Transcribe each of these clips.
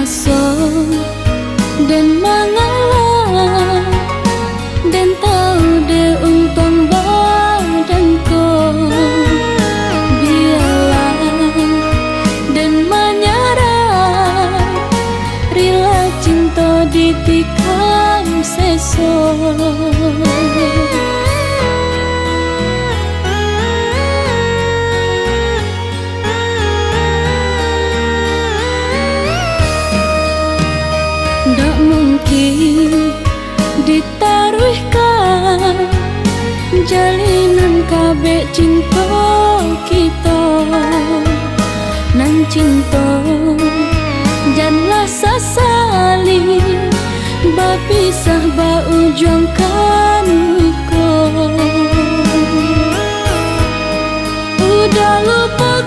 seso dan mengalah dan tahu deh untung badanku. Biarlah dan menyerah, rela cinta ditikam seso. Ndak mungkin ditaruhkan jalinan kabeh cinta kita. Nan cinta janganlah sesali, bapisah ba ujung kanku. Udah lupa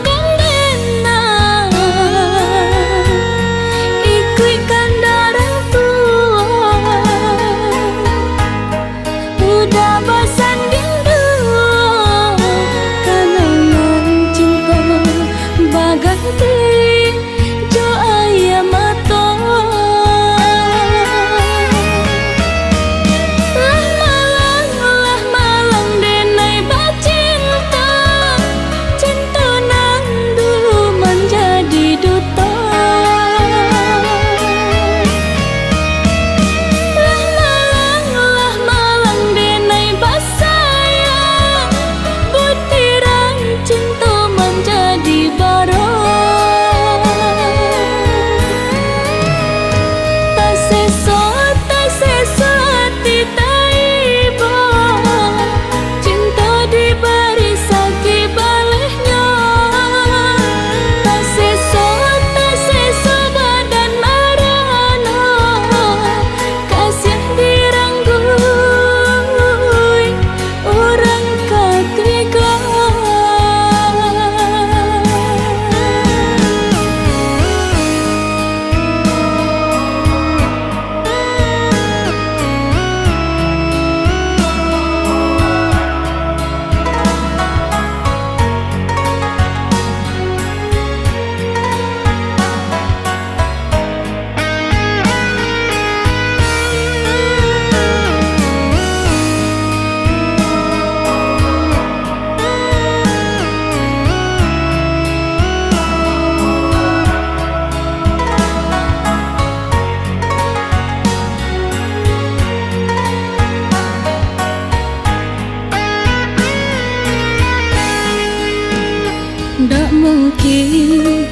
ndak mungkin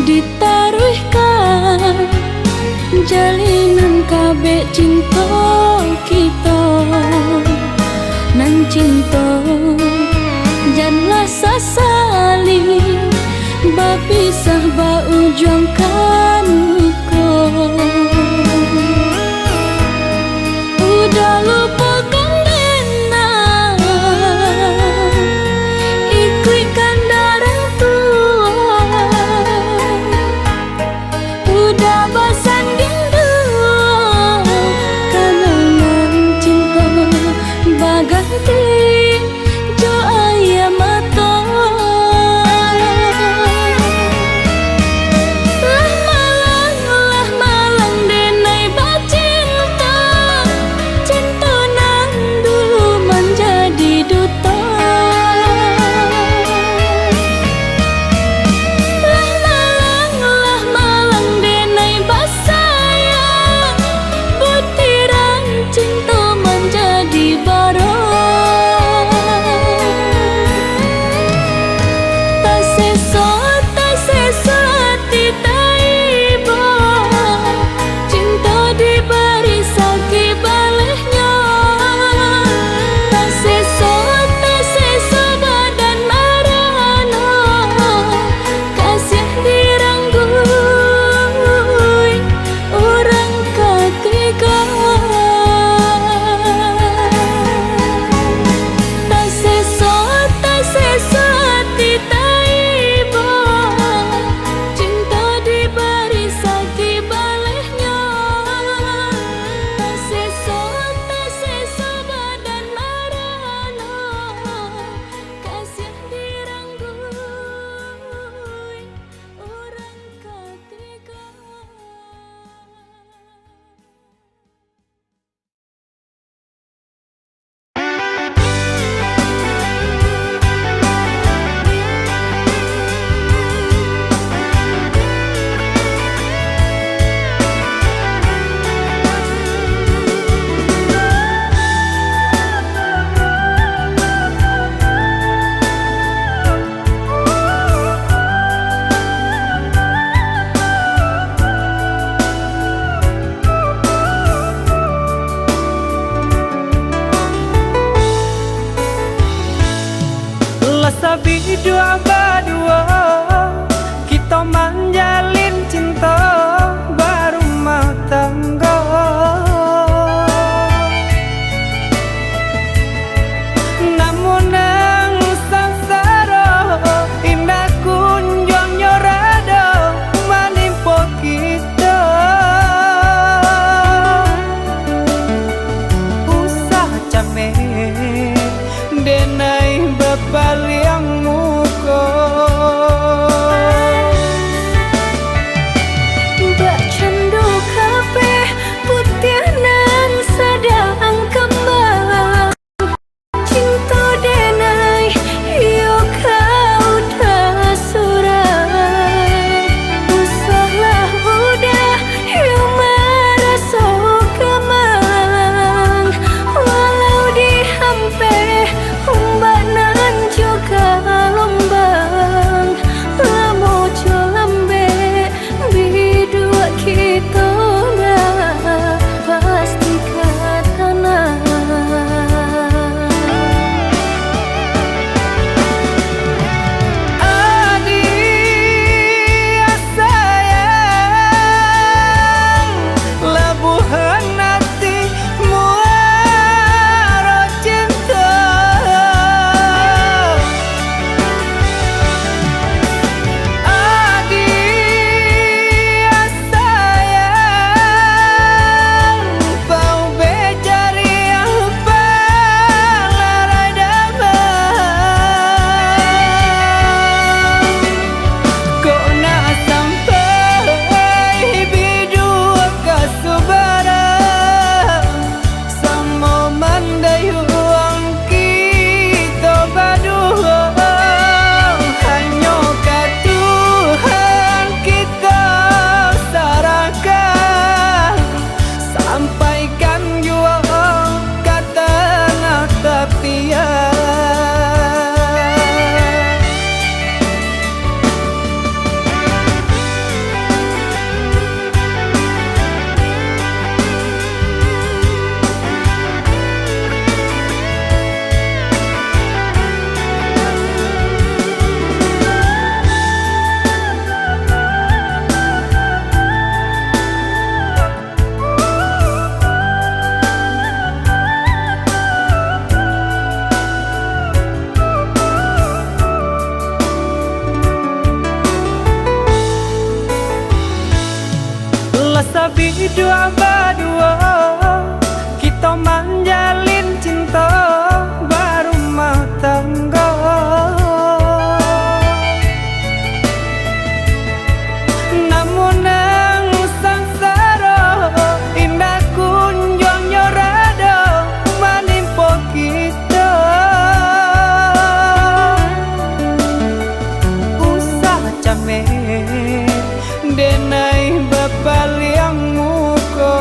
ditaruhkan jalinan kabeh cinta kita. Nan cinta janganlah sesali, bapisah ba ujung kanku. Udah lupa hidup berdua, kita menjalin cinta berumah tangga. Namun nang sangsara indah kunjung nyorada menimpa kita. Usah capek denai bepaliang muka. Bak candu kafe putih nan sedang kembang. Cinta denai yo kau dah surang. Usahlah udah yo merasa kemang. Walau dihampe ombak nan juga lombang. Lamo lambe bidua kita dah pasti ke tanah. Adik sayang, lebuhan hati muara cinta. Adik sayang, kau becari apa larai damai. Kau nak sampai bidua kasubara sama mandayuang kita berdua. Hanya ke Tuhan kita serahkan, sampaikan jua ke tengah tepian. Lasa hidup berdua, kita menjalin cinta berumah tangga. Namun nang sangsara indah kunjung nyorada menimpa kita. Usah capek denai bepaliang muka.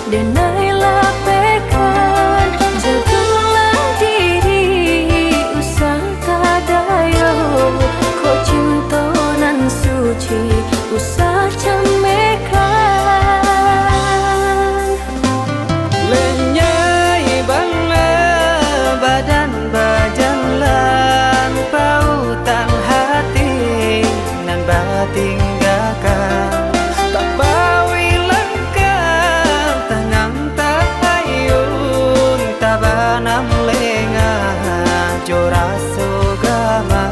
denailah pekan, jagalah diri usah tadayo, ko cinta nan suci usah camekan. Lenyai bangla badan bajan lan pautan hati nan batin gakan, tak bawi lengkap tanang tak ayun tabanam lenga jora sugama.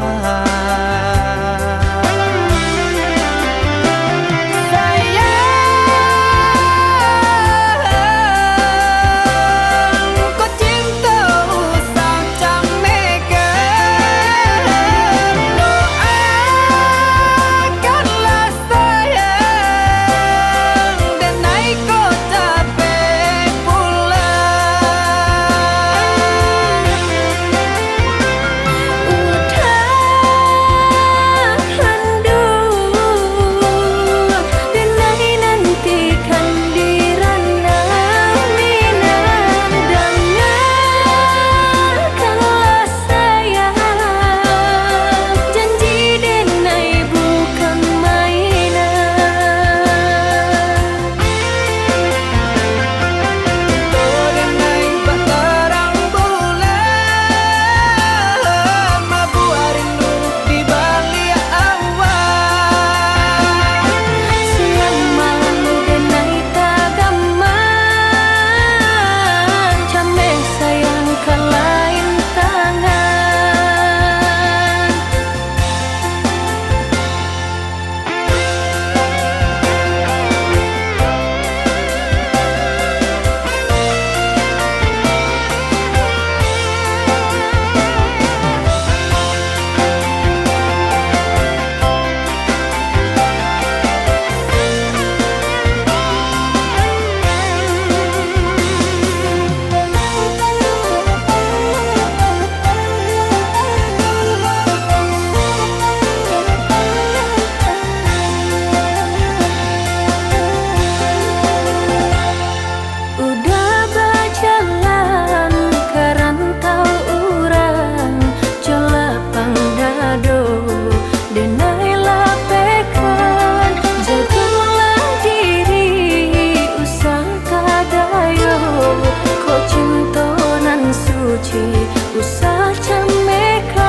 Usah camekan.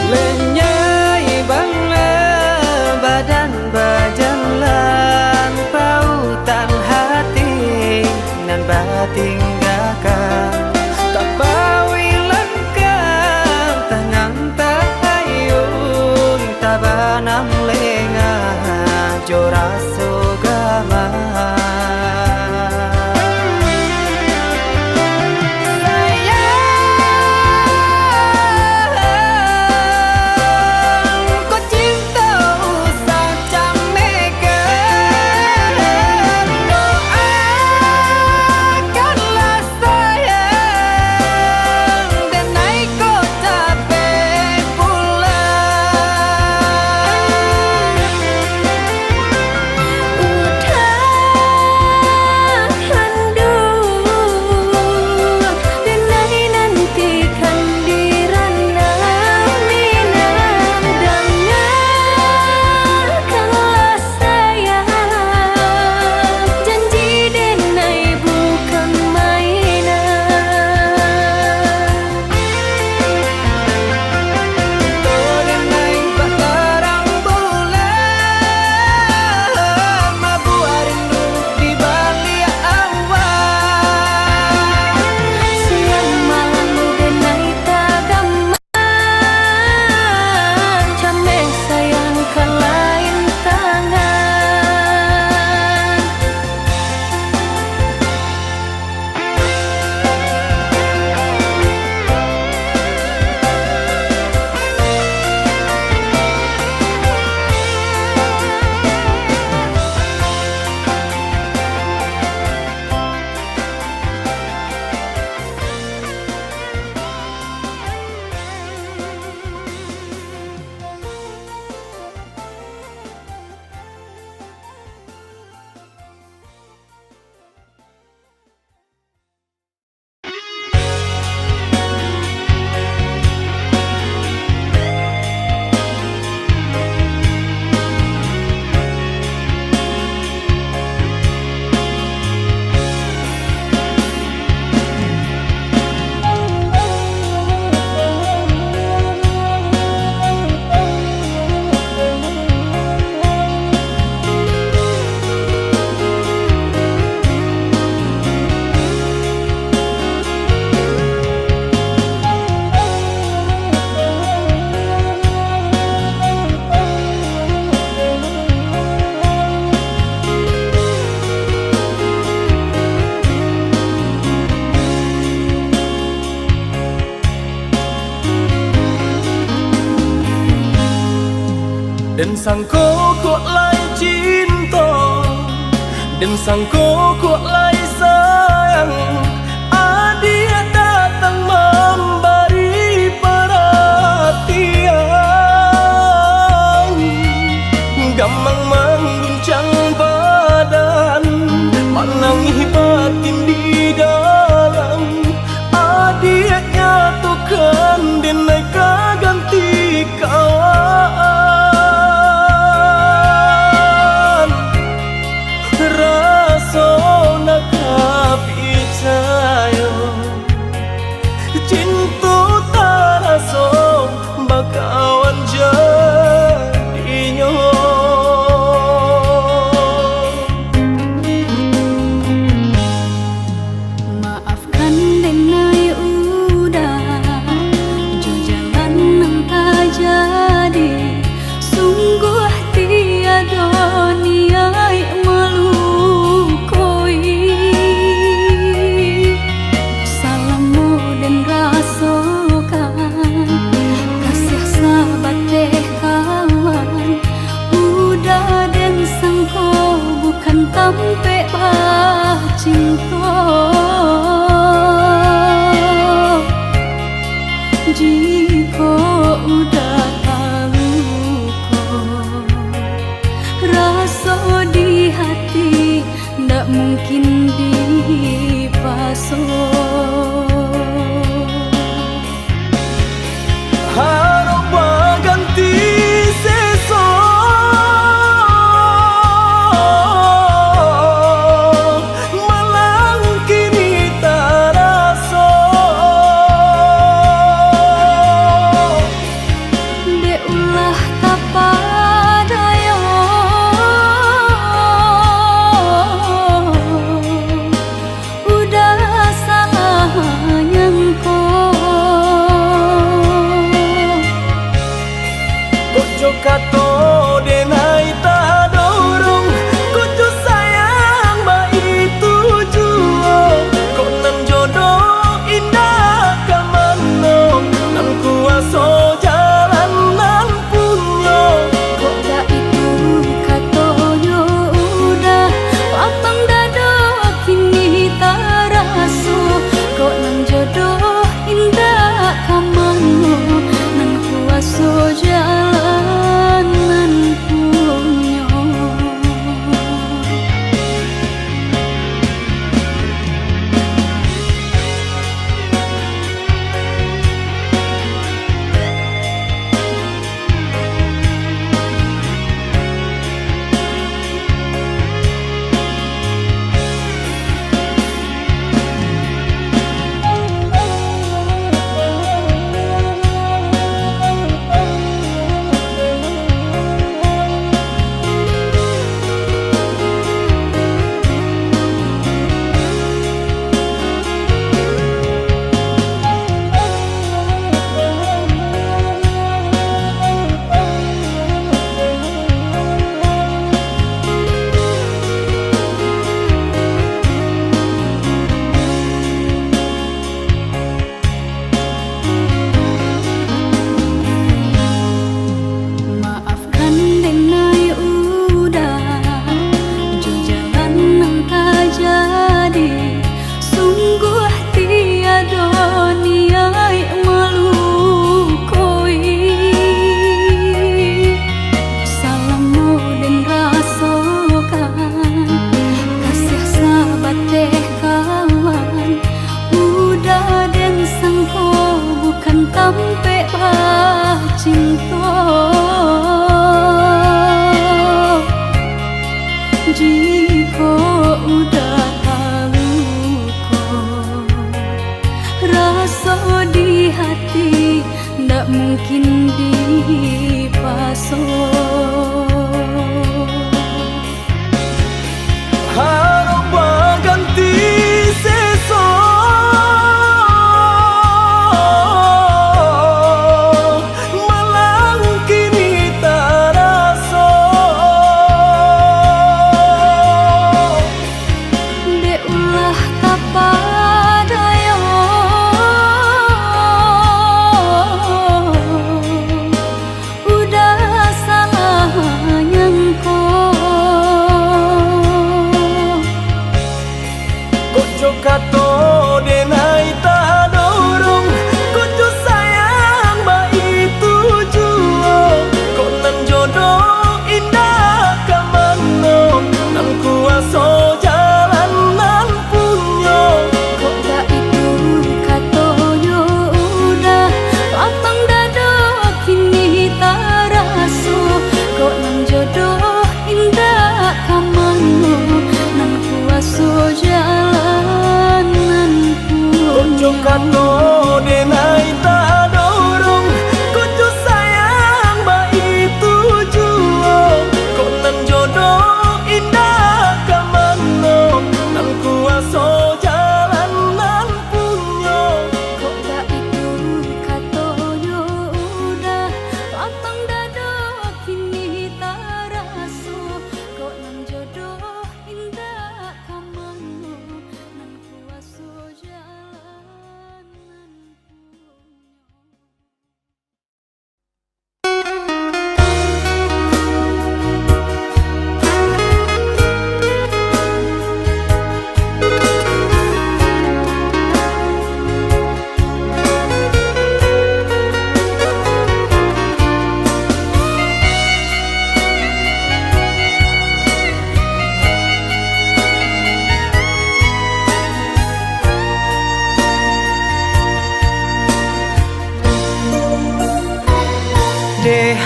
Lenyai bangla badan bajan lan pautan hati nan batin gakan, tak bawi lengkap tanang tak ayun tabanam lenga jora sugama. sangko kok lai cinta, dan sangko kok lai sayang. Dia datang memberi perhatian, gamang mengguncang badan, menangis batin di dalam. Dia nyatukan denai ganti kawan, rasa nak percaya cinta taraso bakawan jadinya. Maafkan denai udah jo jalan nang tak jadi, sungguh tiada niat melukoi. Salamu dan rasakan kasih sahabat deh kawan, udah dan sangko bukan tampe bah cinta. Jika udah tahu kok rasa di hati, ndak mungkin dipasok. Harap ganti seso, malang kini taraso. De ulah tapadaya, udah salah nyangko. Kojo kato denai tak dorong, kojo sayang ba itu jua. Kok nan jodoh indah kamano, nan kuaso jalan nan punya. Kok dah itu katonyo udah lapang dado kini taraso. Kok nang jodoh indah kamano, nan kuaso jalan nan punya. Maafkan denai udah jo jalan nang tak jadi, sungguh tiada niat melukoi. Salamu dan rasakan kasih sahabat deh kawan, udah dan sangko bukan tampe bah cinta. Jika udah tahu kok rasa di hati, ndak mungkin dipasok. Harap ganti seso, malang kini taraso. De ulah tapadaya, udah salah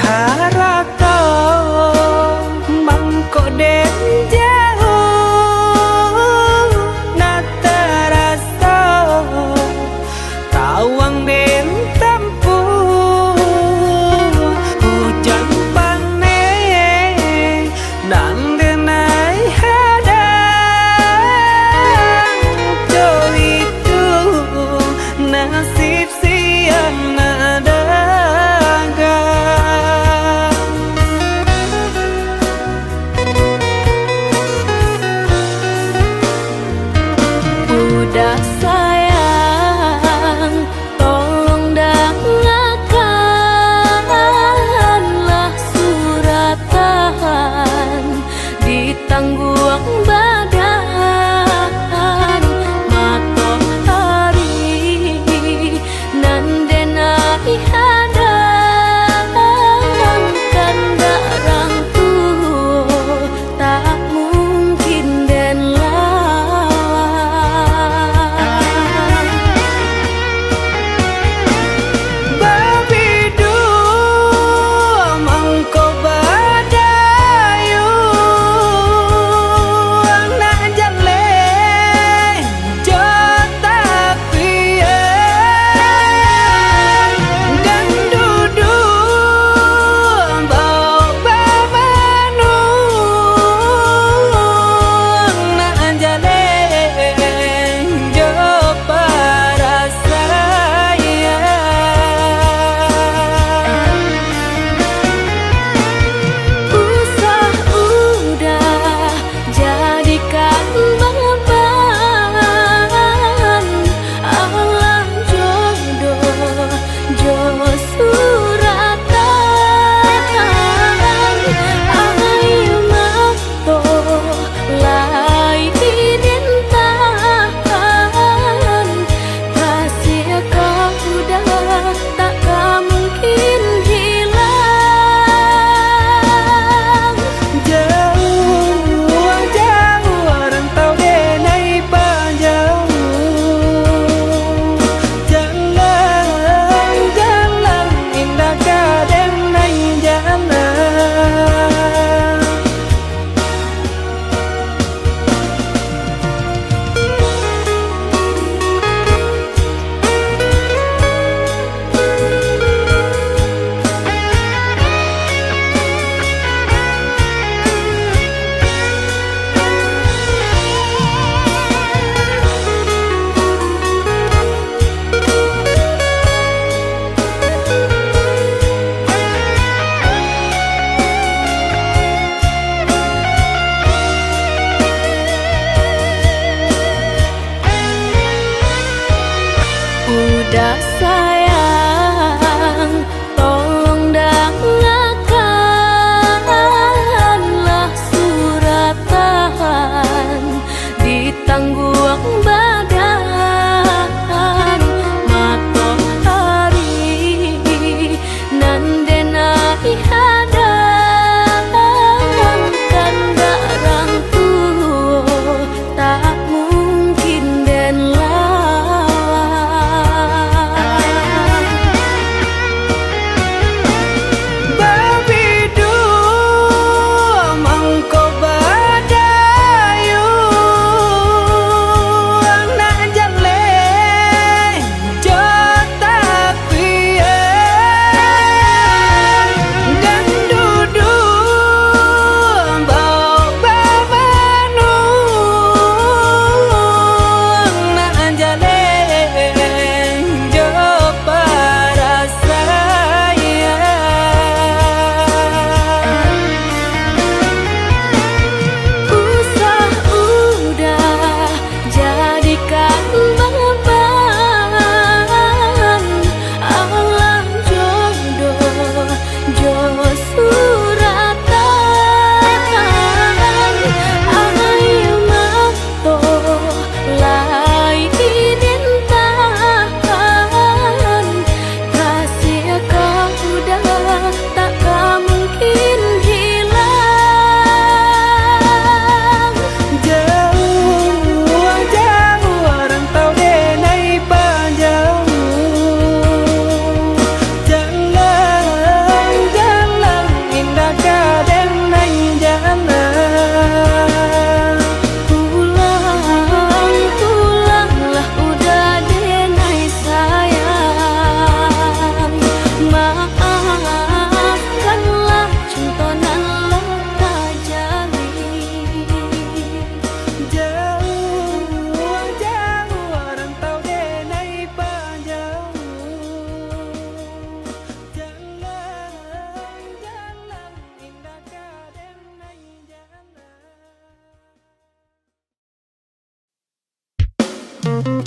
harata mangko den jauh na terasa tawang den tempuh hujan panen dan denai hadang jo itu nasib siang nada udah sayang, tolong dengarkanlah suratan di tangguang badan matahari nan denai hadang kandarang tuh tak mungkin den udah sayang, tolong dengarkanlah suratan di tangguang badan matahari nan denai hadang kandarang tuh tak mungkin den lawan. Apa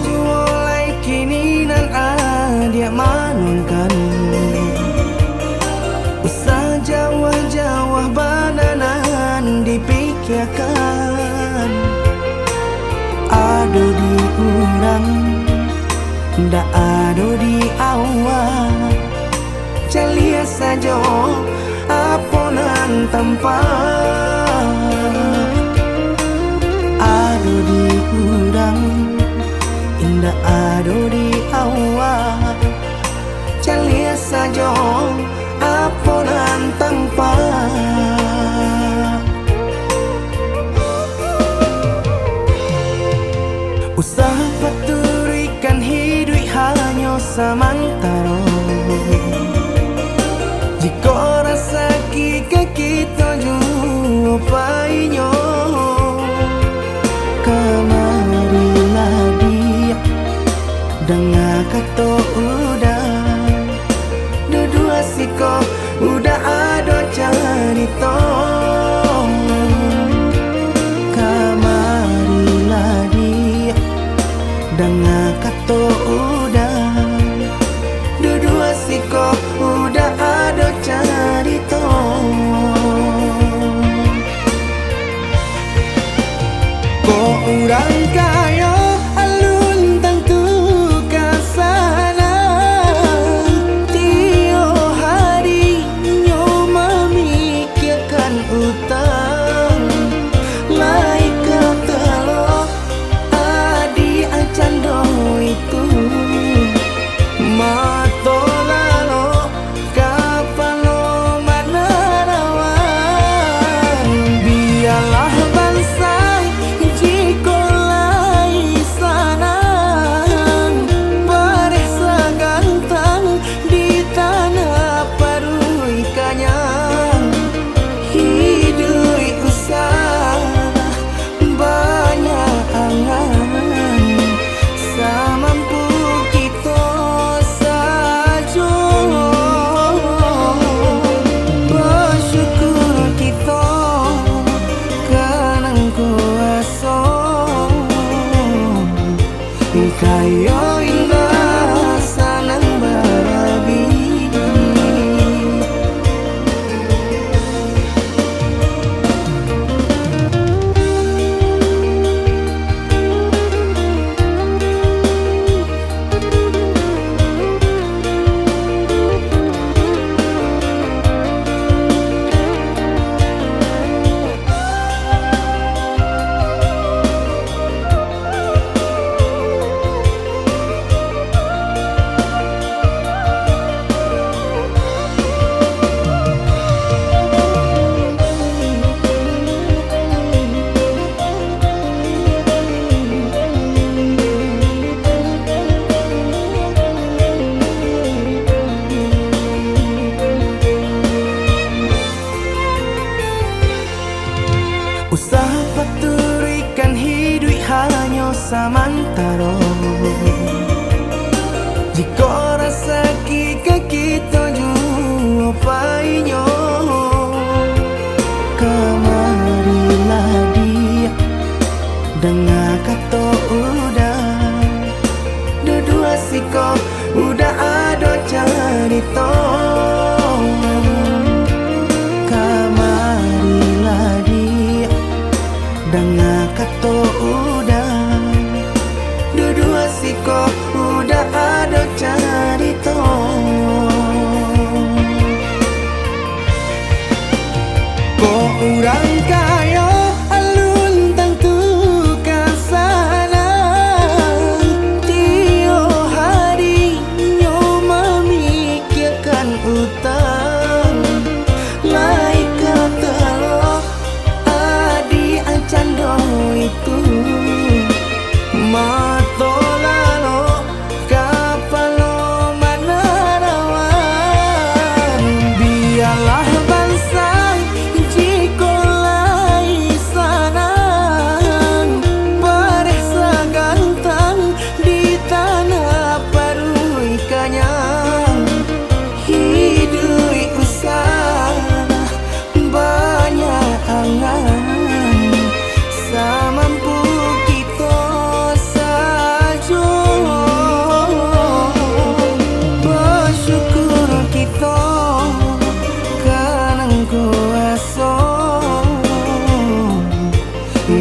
jualai kini nan dia manungkan usah jawah-jawah bananan dipikirkan ado di urang ndak ado di awak calia saja aponan tempat ado di urang indah ado di awak calia saja aponan tempat usaha paturikan hidup hanya samantara jika rasa kita jupainyo kemarilah dia dengar kata udah dua siko udah ada cerita kemarilah dia dengar kata udah dua siko udah ada cerita kok orang kaya alun tentu kasana tio hari nyo memikirkan utang lai ketelo adi acando itu mato lalo kapalo manarawan biarlah bangsa kayo indah sanang barabi usaha paturikan hidup hanya samantara jika rasa kita jupainyo kemarilah dia dengar kata udah dua siko udah ada cerita kemarilah dia dengar kata udah dua siko udah ada cerita kok orang kaya alun tentu kasana itu matolalo kapalo manarawan biarlah bangsa jikolai sanang paresa gantang di tanah parui kanyang hidui usah banyak angan samampu kita saja bersyukur kita kanang kuasa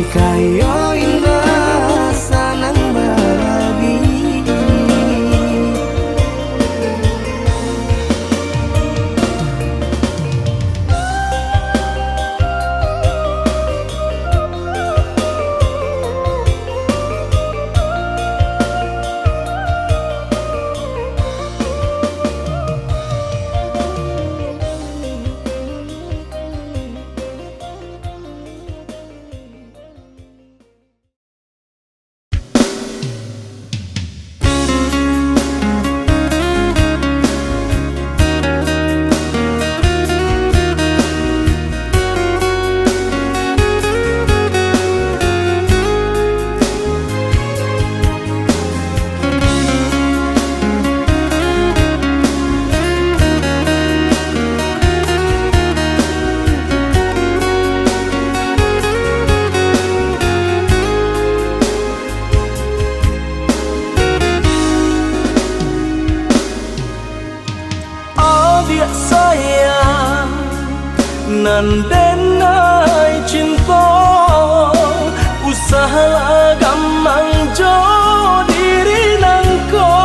kayo indah sanang babi. Adik sayang nandenai cinta usaha gamang jo diri nangko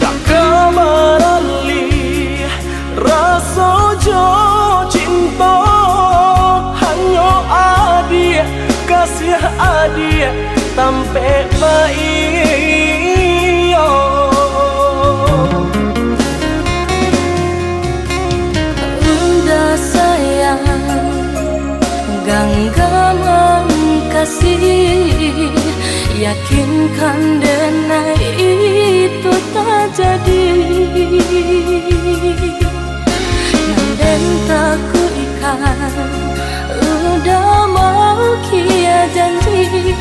dak kamarali rasa jo cinta hanya adik kasih adik tampe baik genggaman kasih yakinkan denai itu tak jadi nanden tak kuikan udah mau kia janji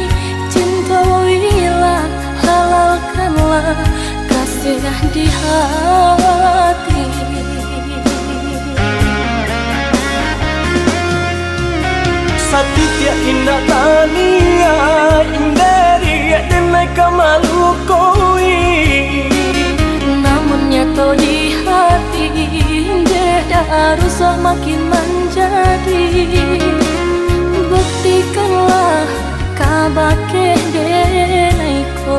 cinta wilah halalkanlah kasih di hati. Satya indah tania indaria denai kamalu koi namun nyata di hati jeda rusak makin menjadi buktikanlah kabake denai ko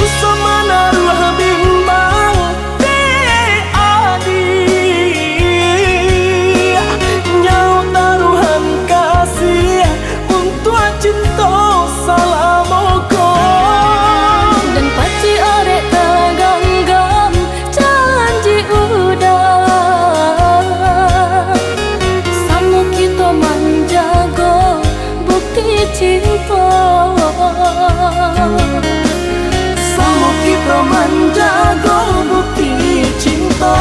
usama naruh bimbang cinta salamoko dan paci orek teganggam janji udah sama kita menjaga bukti cinta sama kita menjaga bukti cinta.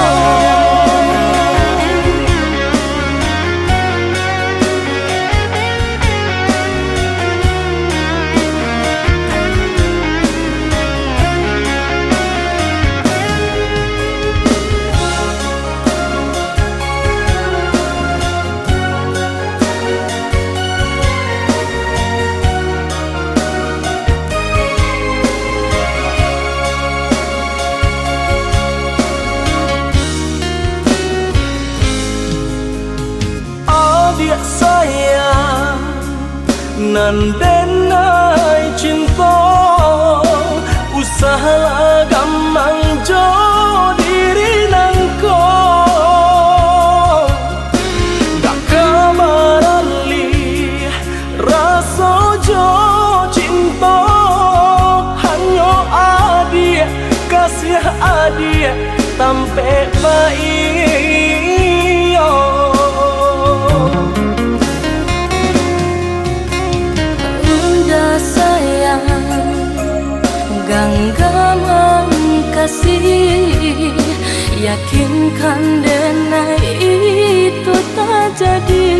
Adik sayang nandenai cinta usaha gamang jo diri nangko dak kamarali rasa jo cinta hanya adik kasih adik sampai baio. Udah sayang, genggaman kasih, yakinkan denai itu tak jadi.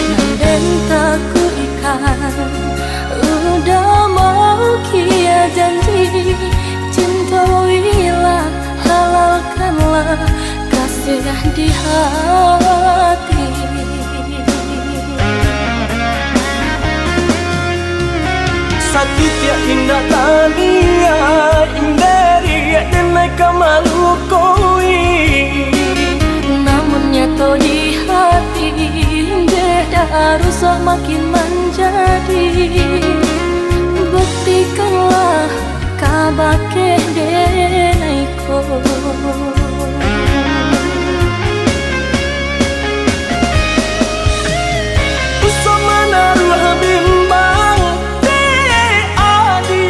Nanden tak ku ikan, udah mau kia janji. Cintailah, halalkanlah kasih di hati. Sakitnya indah tania, inderi denai kamalu koi. Namun nyata di hati, beda rusak makin menjadi. Buktikanlah kabake denaiko. Usama naruh bimbang di adi,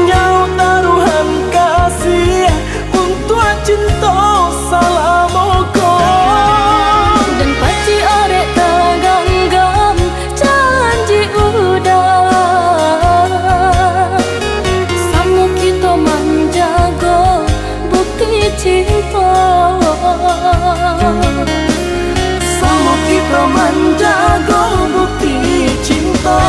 nyau taruhan kasih untuk cinta salamoko. Dan paci orek taganggam janji udah. Samu kita menjaga bukti cinta. Sama kita menjaga bukti cinta.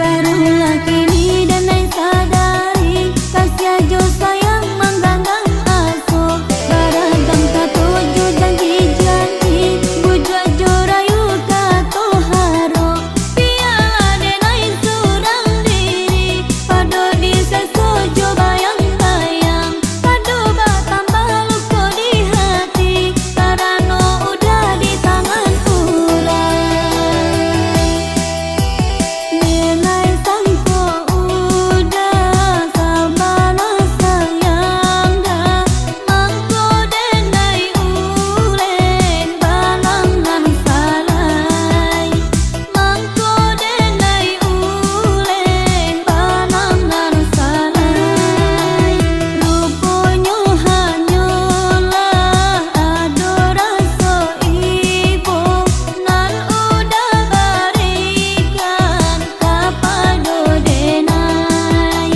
barulah kini dan naik sadari kasih ajo sayang manggang asuh baragam katuju janji-janji bujuk jorayu katu haro piala denai surang diri pado di sesojo bayang-bayang pado batambah luko di hati karano udah di tangan urang denai sangko udah sabana sayang dah mangko denai ulen balang nan salai mangko denai ulen balang nan salai ruponyo hanyolah adoraso ibu nan udah barikan kapado denai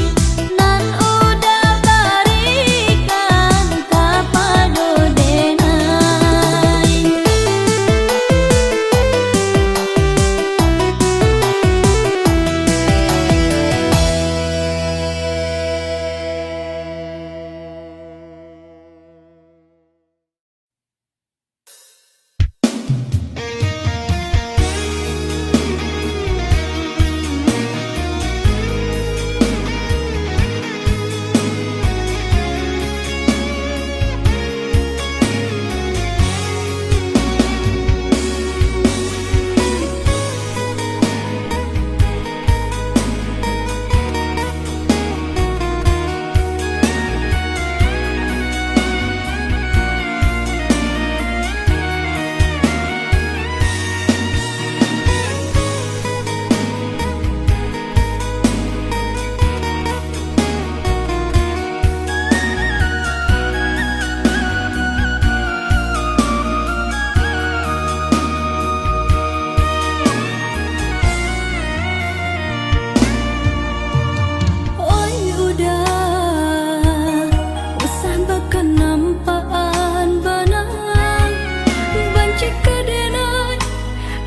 nan udah barikan kapado denai oi udah usah bahkan nampaan benang banci kedenai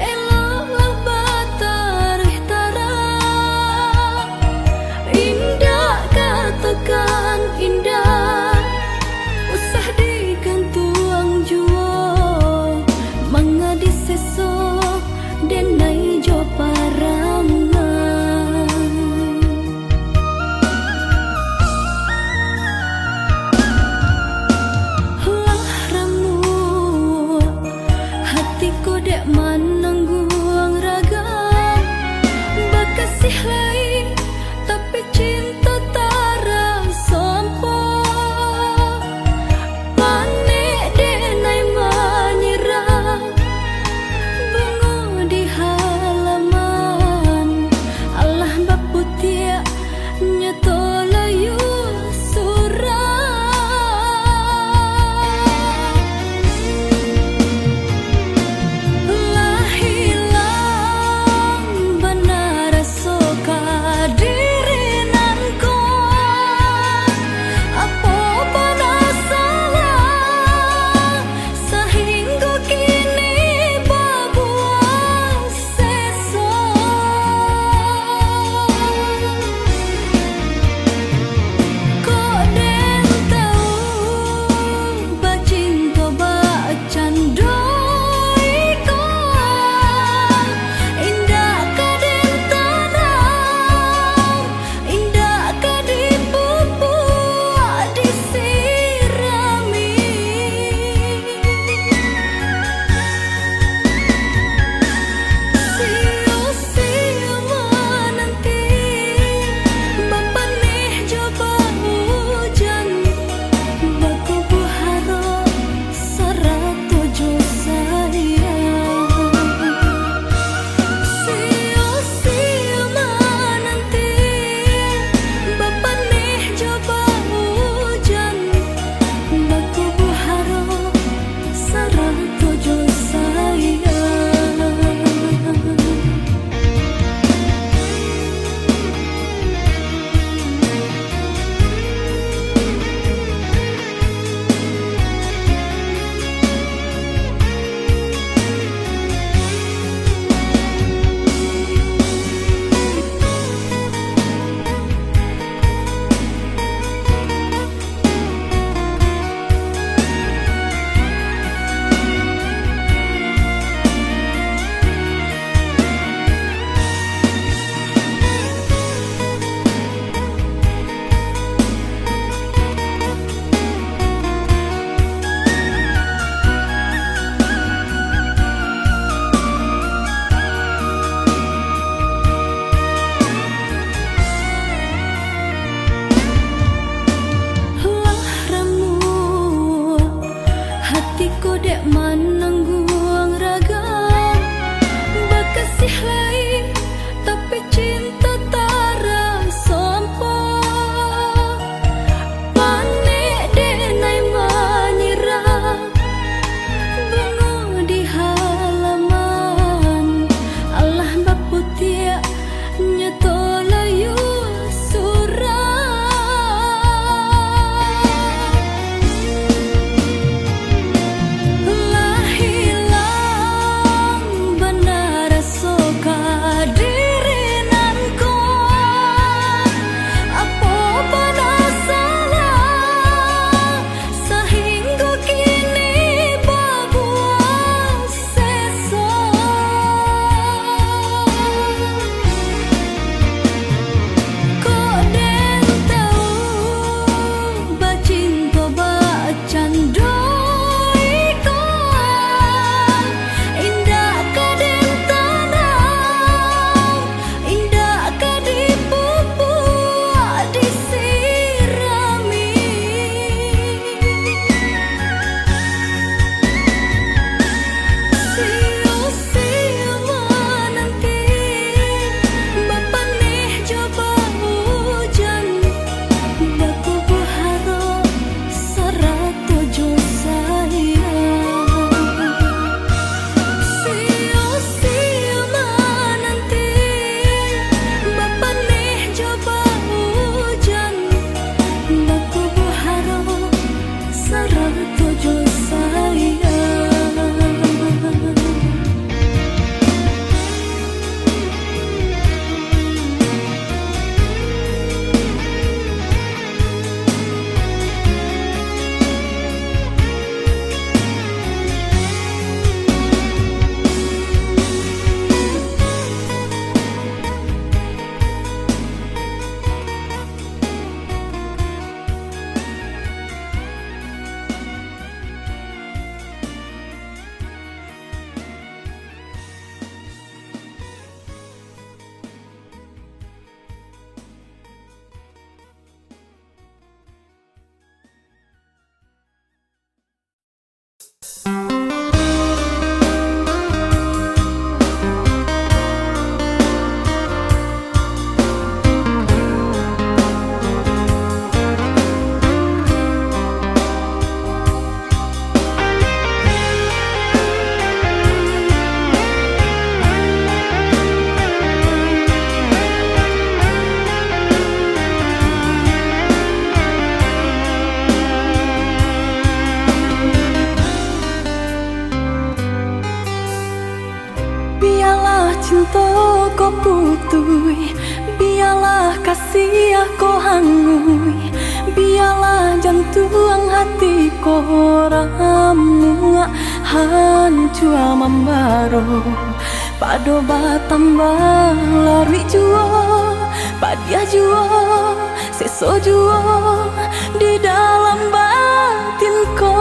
eloklah batarih tarang indah katakan indah usah digantung jua mangadi seso denai jo parangan lah ramu hatiku dek menanggung ragam bakasih lain tapi cinta tara sampo panik denai menyerang bunga di halaman Allah baputia nyeto layu surang lah hilang benar soka kasih aku hangui, biarlah jantung hati koramu hancur membaro. Pado batambah lari juo, padia juo, seso juo di dalam batinku.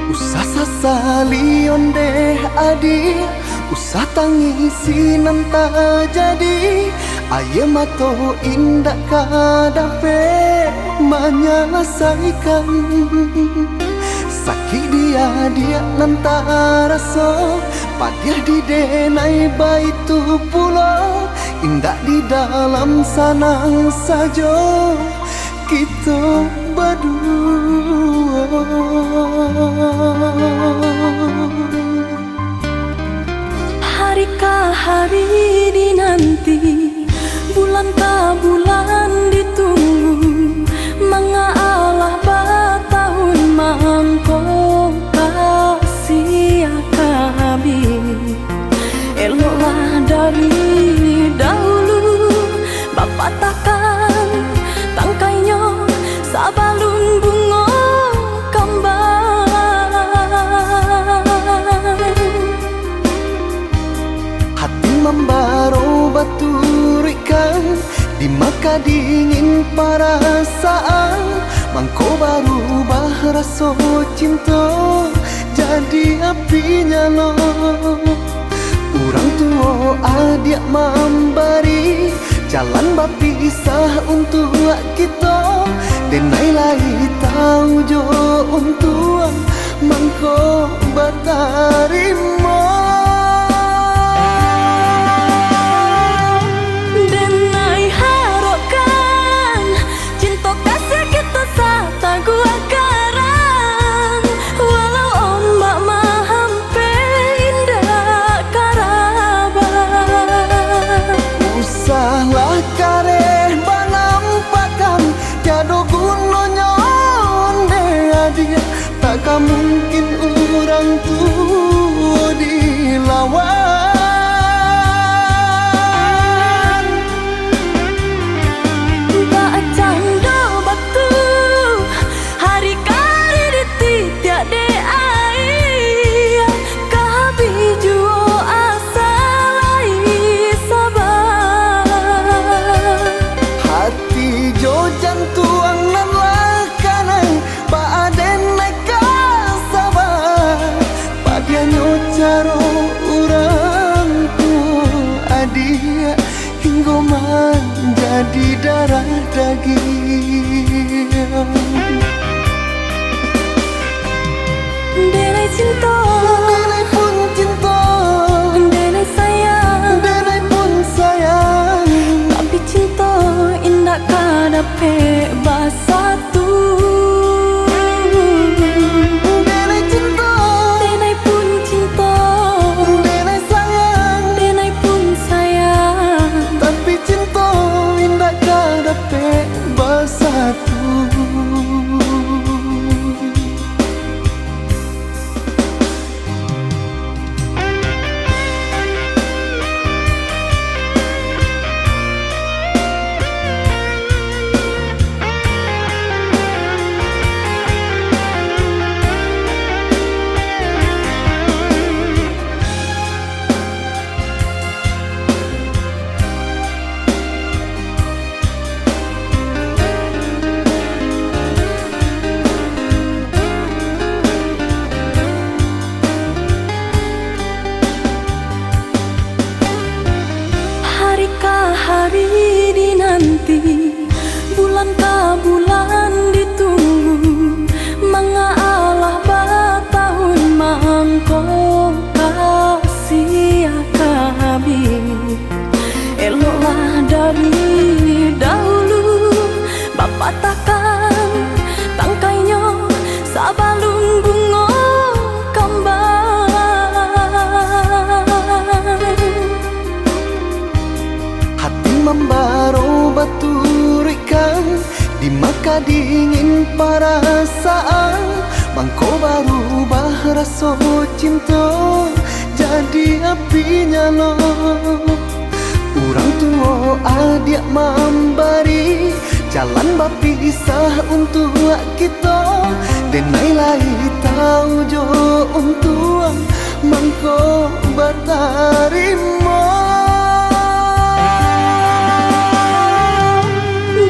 Usah sasali onde adi, usah tangisi nanta jadi. Aye mato indak kadape menyelesaikan. Sakit dia nanta raso, padiah di denai baitu pulau. Indak di dalam sanang sajo kita berdua. Hari ke hari dinanti, bulan ke bulan ditunggu. Mengalah batahun mangko kasih akabi. Eloklah dari dahulu, Bapak takkan tangkainya sabalun bunga kembang. Hati membaro baturikan, di maka dingin perasaan. Mangko baru bahraso cinta, jadi api nyala. Orang tua adik memberi jalan berpisah untuk kita. Denai lagi tahu jo untuk mangko batarimo. Denai harokan cinta kasih kita sata gua karang. Walau ombak mahampe indah karaban. Usahlah kareh banampakan, tiada gunanya onde adia. Takkan mungkin orang tua dilawan. Bacanda batu hari kali dititiak de ai. Kahabi juo asalai sabar. Hati jo jantuang nan lakanai, baaden neka sabar. Padianyo caro orang tua adia, hingga menjadi darah daging. Denai cinta, Denai pun cinta, denai sayang, denai pun sayang. tapi cinta indah kadape basatu. Denai cinta, Denai pun cinta, denai sayang. denai pun sayang. Tapi cinta indah kadape bersatu. Hari ke hari dinanti, bulan ke bulan ditunggu. Mengalah batahun mangko kasih akabi. Eloklah dari dahulu, Bapak takkan tangkainya sabalun bunga kembang. Hati membaro baturikan, di maka dingin perasaan. Mangko baru bahraso cinta, jadi api nyala. Urang tua adik memberi jalan bapisah untuk kita. Denai lai tahu jo untuk mangko batarimo.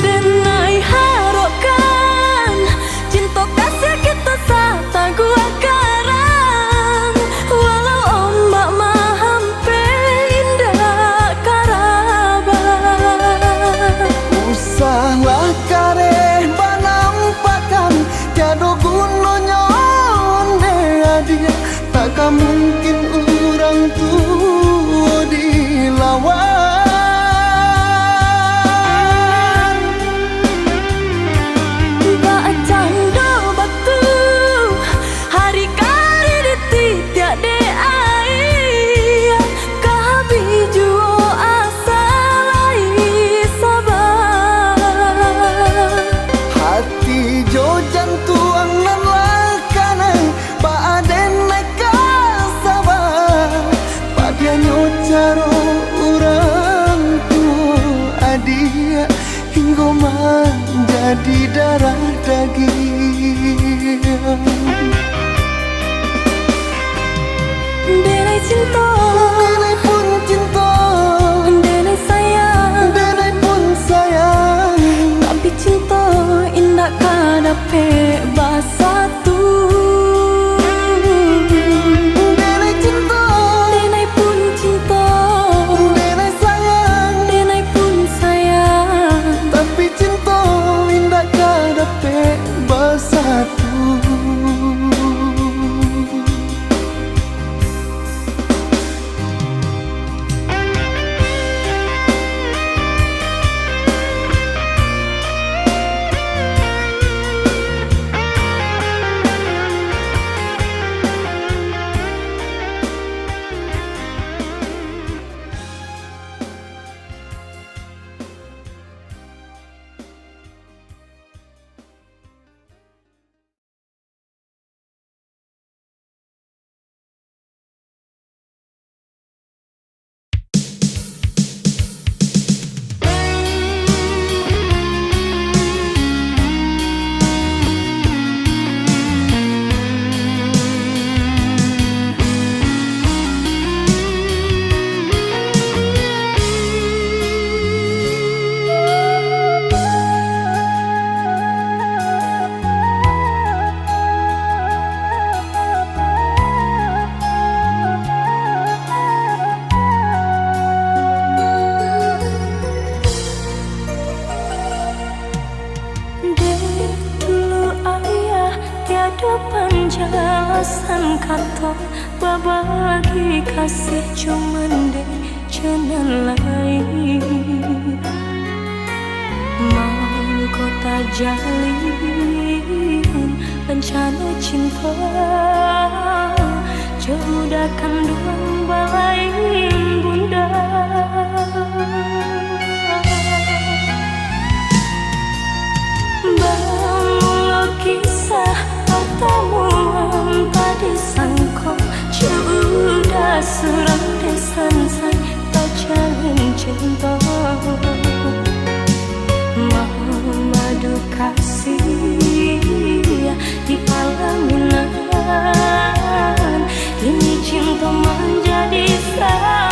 Denai harokan cinta kasih kita sata gua karang. Walau ombak mahampe indah karaban. Usahlah kareh banampakan tiada gunanya onde adia. Takkan mungkin orang tua dilawan. Bacang do batu hari kari ditiak de ai. Kahabi juo asalai sabar. Hati jo jantuang nan lakanai baaden neka sabar. Padanya caro orang tua adia hingga menjadi darah daging. Denai cinta, Denai pun cinta, denai sayang, denai pun sayang. tapi cinta indah kadape basatu. Denai cinta, Denai pun cinta, denai sayang. denai pun sayang. Tapi cinta indah kadape bersatu. Penjelasan kata berbagi kasih cuman dek jalan lain. Mau kota jalin bencana cinta sudah kandung balai bunda. Bangun kisah pertemuan tadi sangkong sudah serang desan say tak jalin cinta. Madu kasih di palaminan ini cinta menjadi salah.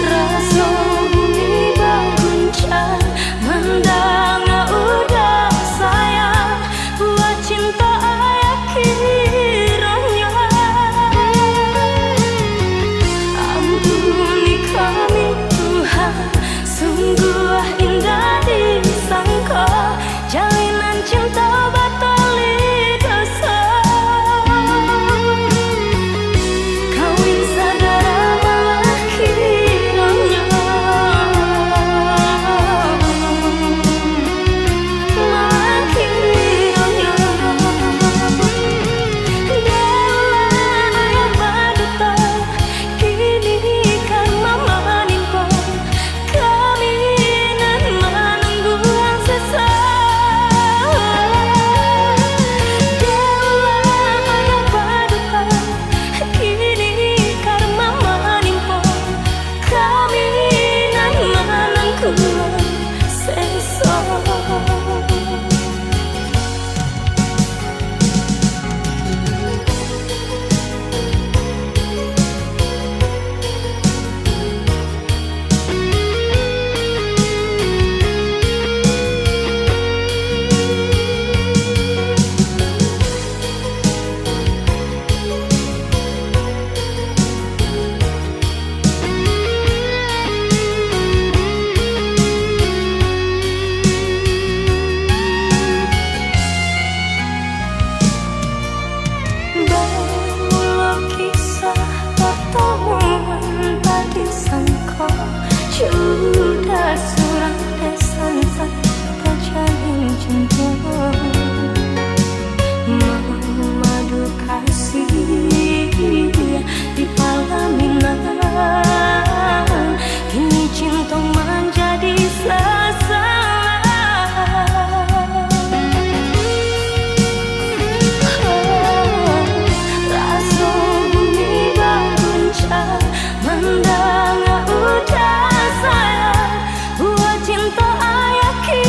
Rasa bumi berguncang mendengar udah sayang buat cinta ayah kiranya. Ampuni kami Sudah surat pesan tak jalin cinta, memadu kasih di pelaminan. Kini cinta menjadi sesalan. Rasa bumi berguncang mendengar udah sayang, buat cinta yakin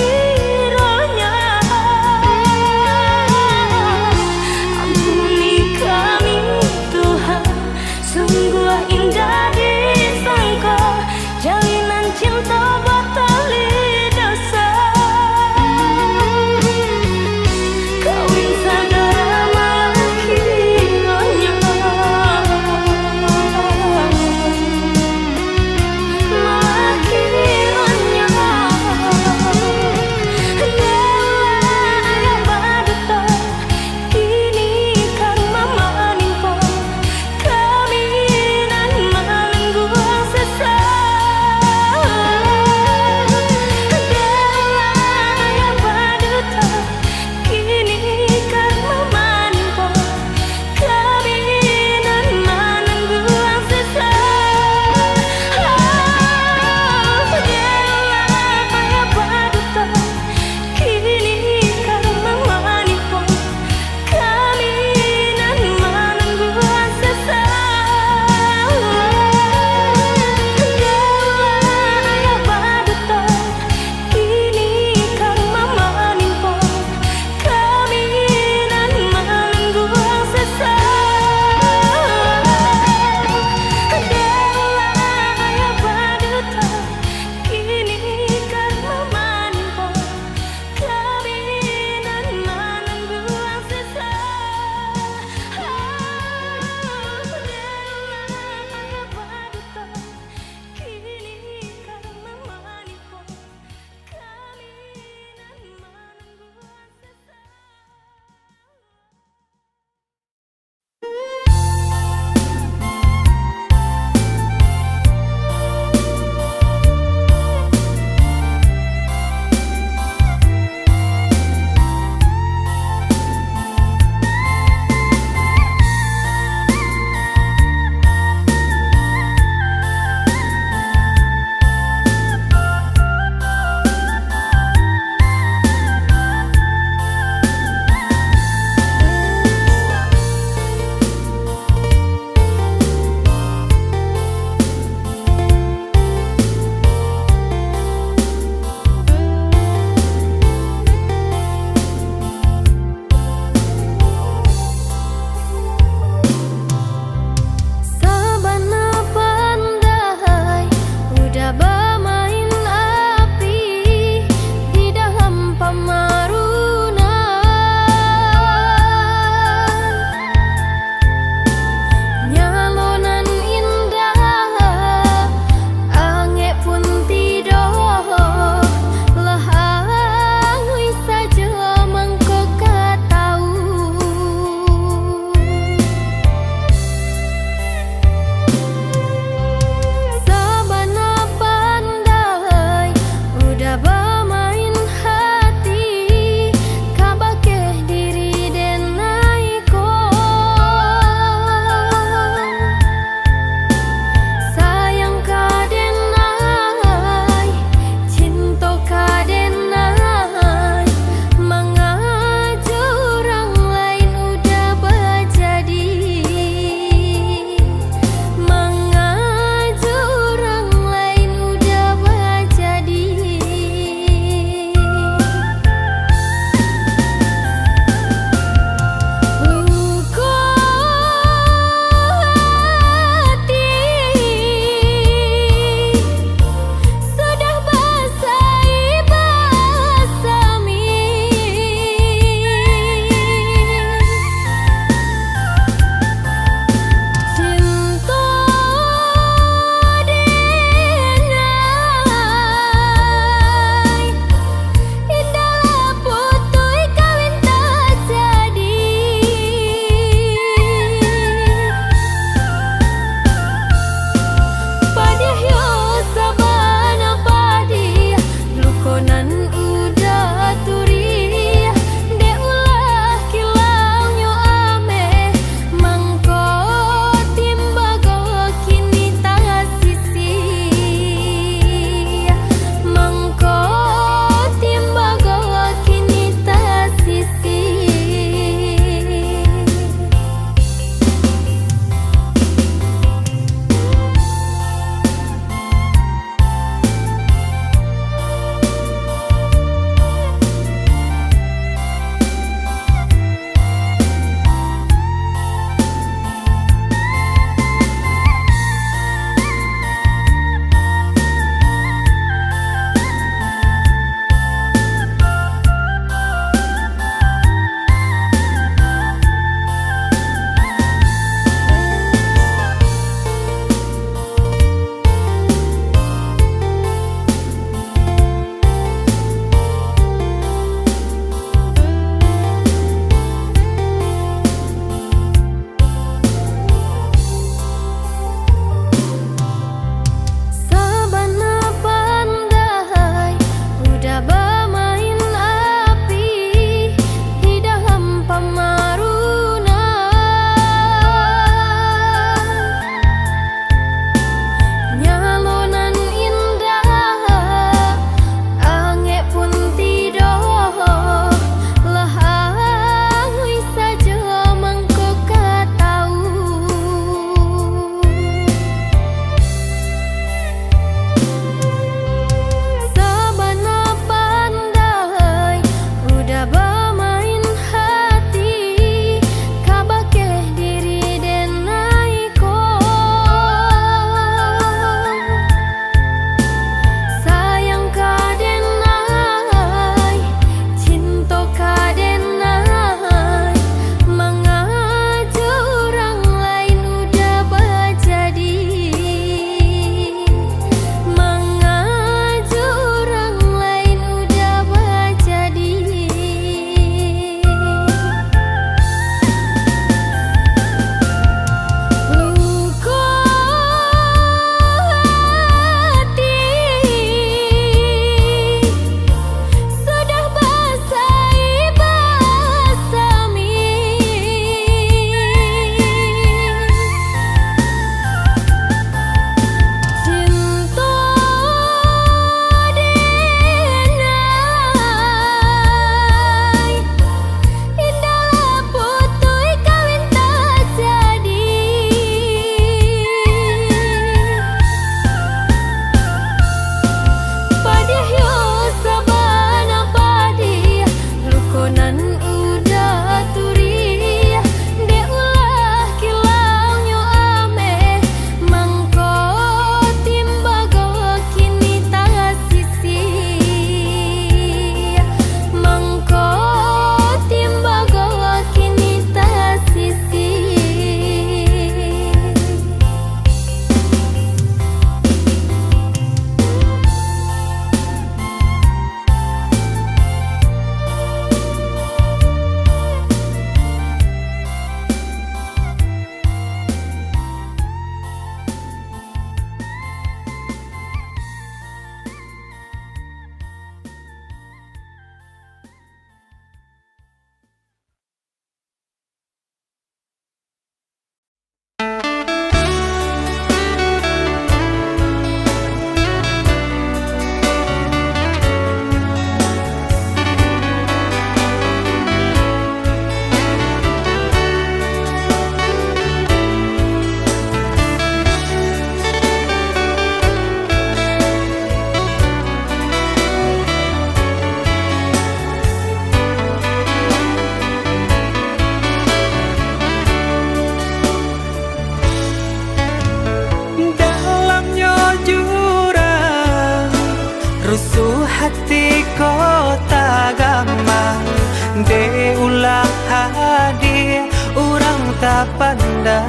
hadir orang tak pandang.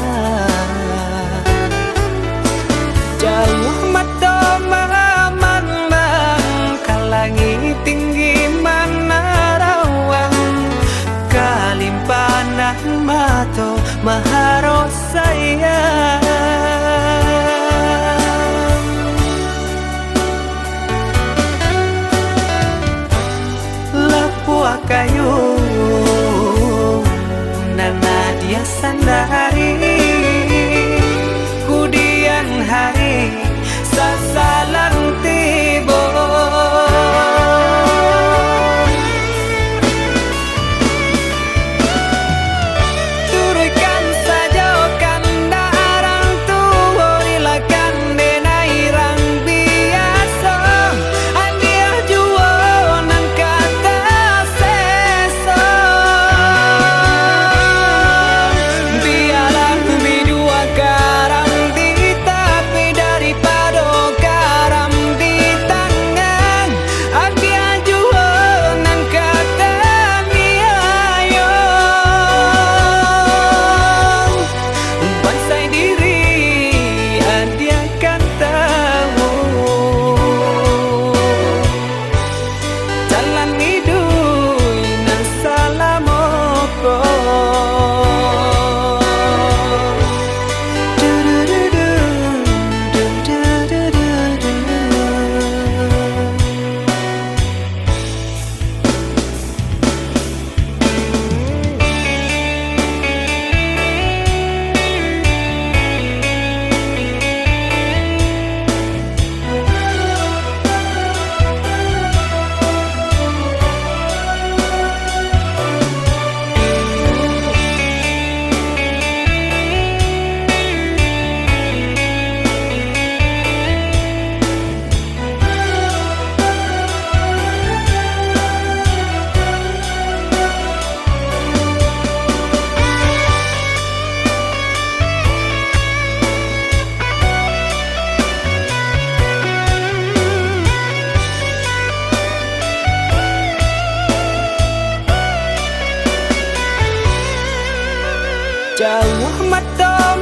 Jauh mata memandang ke langit tinggi mana rawang, kalimpanan mata maharos sayang. Lapua kayu nana dia sandari, kudian hari sasalang tibo. Turunkan saja kandarang tua ilakan denai rang biasa, andia jua nan kata seso. Biarlah bidua garam di tapi daripada garam di tangan, andia jua nan kata niayo. Bansai diri dia kan tahu, jalan hidup nan salah moko. Jauh mata